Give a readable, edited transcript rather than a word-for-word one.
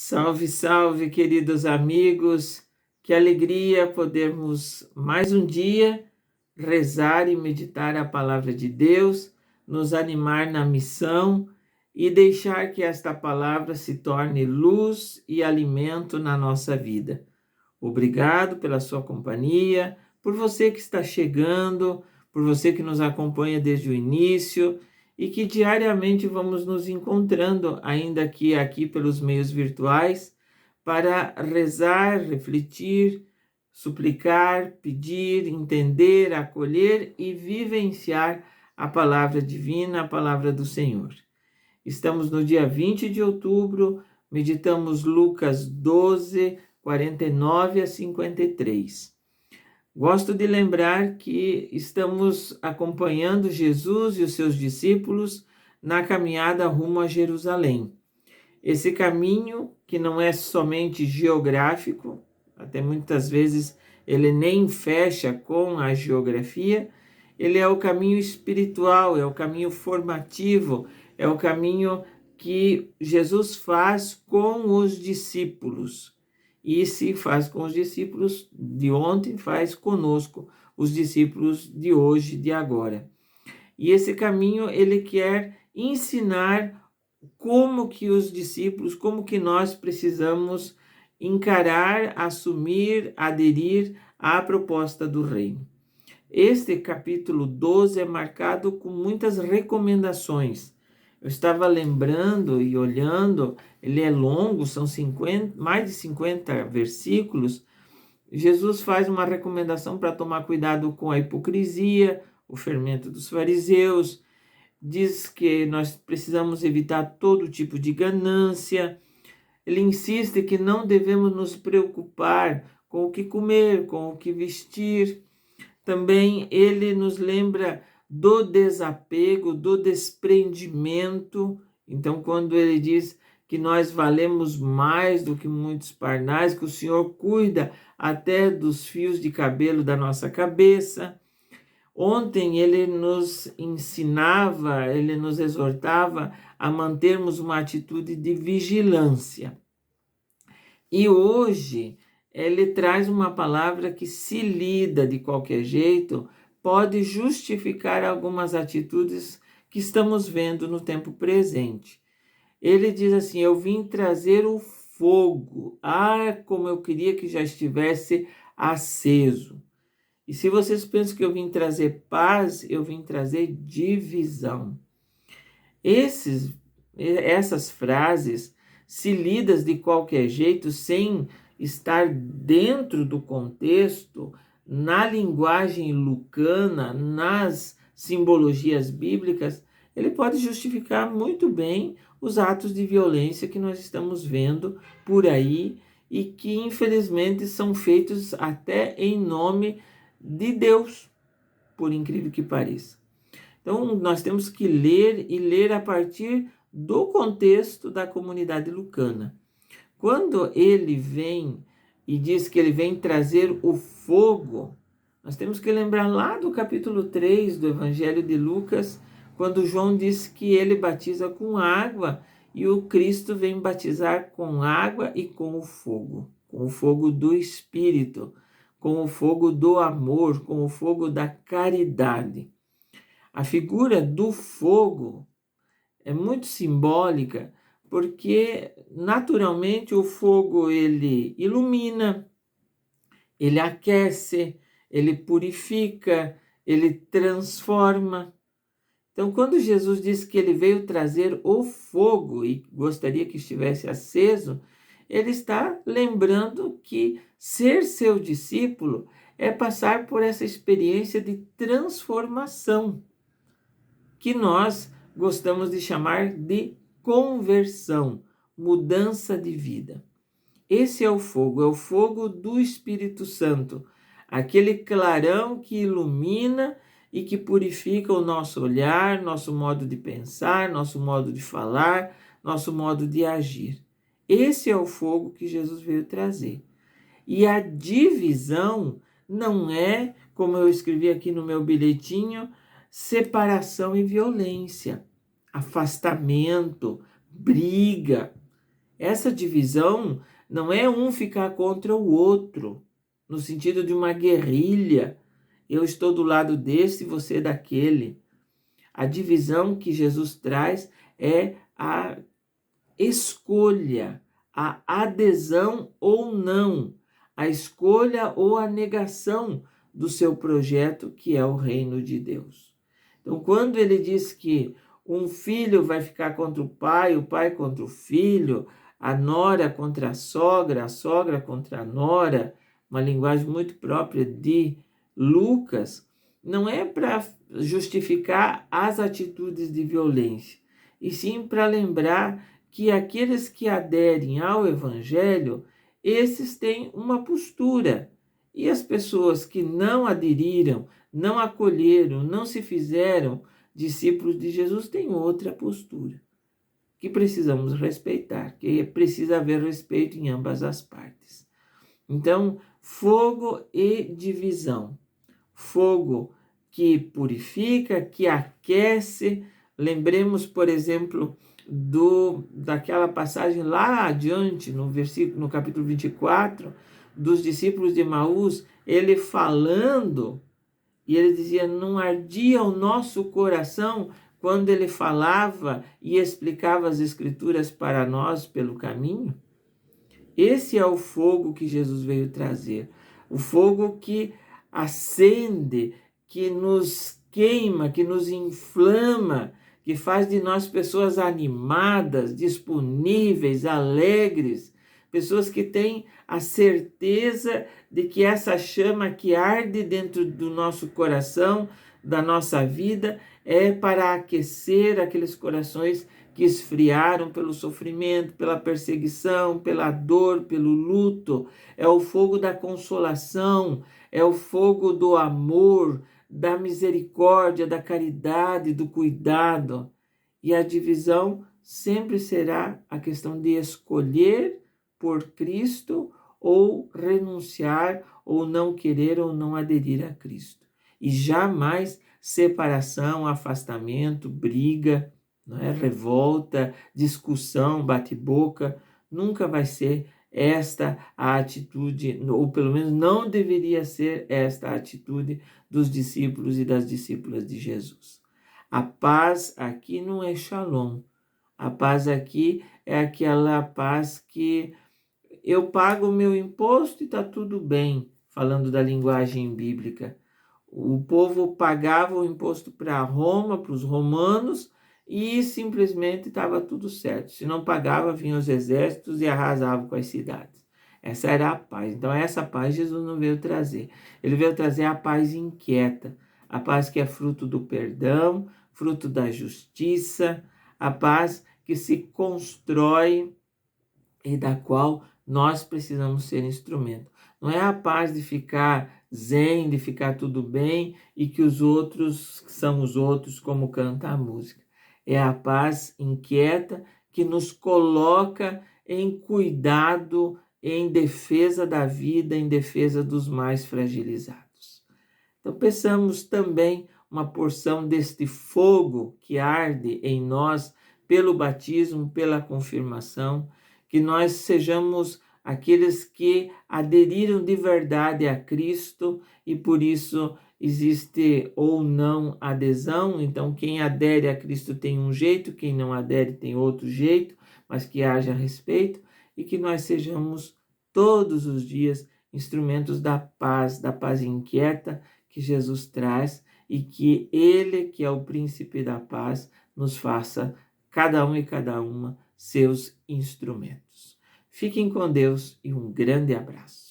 Salve, salve, queridos amigos. Que alegria podermos mais um dia rezar e meditar a palavra de Deus, nos animar na missão e deixar que esta palavra se torne luz e alimento na nossa vida. Obrigado pela sua companhia, por você que está chegando, por você que nos acompanha desde o início e que diariamente vamos nos encontrando, ainda que aqui pelos meios virtuais, para rezar, refletir, suplicar, pedir, entender, acolher e vivenciar a palavra divina, a palavra do Senhor. Estamos no dia 20 de outubro, meditamos Lucas 12, 49 a 53. Gosto de lembrar que estamos acompanhando Jesus e os seus discípulos na caminhada rumo a Jerusalém. Esse caminho, que não é somente geográfico, até muitas vezes ele nem fecha com a geografia, ele é o caminho espiritual, é o caminho formativo, é o caminho que Jesus faz com os discípulos. E se faz com os discípulos de ontem, faz conosco, os discípulos de hoje, de agora. E esse caminho ele quer ensinar como que os discípulos, como que nós precisamos encarar, assumir, aderir à proposta do reino. Este capítulo 12 é marcado com muitas recomendações. Eu estava lembrando e olhando, ele é longo, são mais de 50 versículos. Jesus faz uma recomendação para tomar cuidado com a hipocrisia, o fermento dos fariseus, diz que nós precisamos evitar todo tipo de ganância. Ele insiste que não devemos nos preocupar com o que comer, com o que vestir. Também ele nos lembra do desapego, do desprendimento. Então, quando ele diz que nós valemos mais do que muitos pardais, que o Senhor cuida até dos fios de cabelo da nossa cabeça. Ontem ele nos ensinava, ele nos exortava a mantermos uma atitude de vigilância. E hoje ele traz uma palavra que, se lida de qualquer jeito, pode justificar algumas atitudes que estamos vendo no tempo presente. Ele diz assim: eu vim trazer o fogo. Ah, como eu queria que já estivesse aceso. E se vocês pensam que eu vim trazer paz, eu vim trazer divisão. Essas frases, se lidas de qualquer jeito, sem estar dentro do contexto, na linguagem lucana, nas simbologias bíblicas, ele pode justificar muito bem os atos de violência que nós estamos vendo por aí e que, infelizmente, são feitos até em nome de Deus, por incrível que pareça. Então, nós temos que ler e ler a partir do contexto da comunidade lucana. Quando ele vem e diz que ele vem trazer o fogo, nós temos que lembrar lá do capítulo 3 do Evangelho de Lucas, quando João diz que ele batiza com água e o Cristo vem batizar com água e com o fogo do Espírito, com o fogo do amor, com o fogo da caridade. A figura do fogo é muito simbólica, porque naturalmente o fogo ele ilumina, ele aquece, ele purifica, ele transforma. Então, quando Jesus disse que ele veio trazer o fogo e gostaria que estivesse aceso, ele está lembrando que ser seu discípulo é passar por essa experiência de transformação, que nós gostamos de chamar de conversão, mudança de vida. Esse é o fogo do Espírito Santo, aquele clarão que ilumina e que purifica o nosso olhar, nosso modo de pensar, nosso modo de falar, nosso modo de agir. Esse é o fogo que Jesus veio trazer. E a divisão não é, como eu escrevi aqui no meu bilhetinho, separação e violência, afastamento, briga. Essa divisão não é um ficar contra o outro, no sentido de uma guerrilha. Eu estou do lado desse e você daquele. A divisão que Jesus traz é a escolha, a adesão ou não, a escolha ou a negação do seu projeto, que é o reino de Deus. Então, quando ele diz que um filho vai ficar contra o pai contra o filho, a nora contra a sogra contra a nora, uma linguagem muito própria de Lucas, não é para justificar as atitudes de violência, e sim para lembrar que aqueles que aderem ao Evangelho, esses têm uma postura, e as pessoas que não aderiram, não acolheram, não se fizeram discípulos de Jesus têm outra postura, que precisamos respeitar, que precisa haver respeito em ambas as partes. Então, fogo e divisão. Fogo que purifica, que aquece. Lembremos, por exemplo, daquela passagem lá adiante, no capítulo 24, dos discípulos de Emaús, ele falando, e ele dizia, não ardia o nosso coração quando ele falava e explicava as Escrituras para nós pelo caminho? Esse é o fogo que Jesus veio trazer, o fogo que acende, que nos queima, que nos inflama, que faz de nós pessoas animadas, disponíveis, alegres, pessoas que têm a certeza de que essa chama que arde dentro do nosso coração, da nossa vida, é para aquecer aqueles corações que esfriaram pelo sofrimento, pela perseguição, pela dor, pelo luto. É o fogo da consolação, é o fogo do amor, da misericórdia, da caridade, do cuidado. E a divisão sempre será a questão de escolher por Cristo ou renunciar, ou não querer ou não aderir a Cristo. E jamais separação, afastamento, briga, não é? Revolta, discussão, bate-boca, nunca vai ser esta a atitude, ou pelo menos não deveria ser esta a atitude dos discípulos e das discípulas de Jesus. A paz aqui não é shalom. A paz aqui é aquela paz que eu pago o meu imposto e está tudo bem, falando da linguagem bíblica. O povo pagava o imposto para Roma, para os romanos, e simplesmente estava tudo certo. Se não pagava, vinham os exércitos e arrasavam com as cidades. Essa era a paz. Então, essa paz Jesus não veio trazer. Ele veio trazer a paz inquieta, a paz que é fruto do perdão, fruto da justiça, a paz que se constrói e da qual nós precisamos ser instrumento. Não é a paz de ficar zen, de ficar tudo bem e que os outros são os outros, como canta a música. É a paz inquieta que nos coloca em cuidado, em defesa da vida, em defesa dos mais fragilizados. Então, peçamos também uma porção deste fogo que arde em nós pelo batismo, pela confirmação, que nós sejamos aqueles que aderiram de verdade a Cristo e por isso existe ou não adesão. Então, quem adere a Cristo tem um jeito, quem não adere tem outro jeito, mas que haja respeito e que nós sejamos todos os dias instrumentos da paz inquieta que Jesus traz e que Ele, que é o príncipe da paz, nos faça, cada um e cada uma, seus instrumentos. Fiquem com Deus e um grande abraço.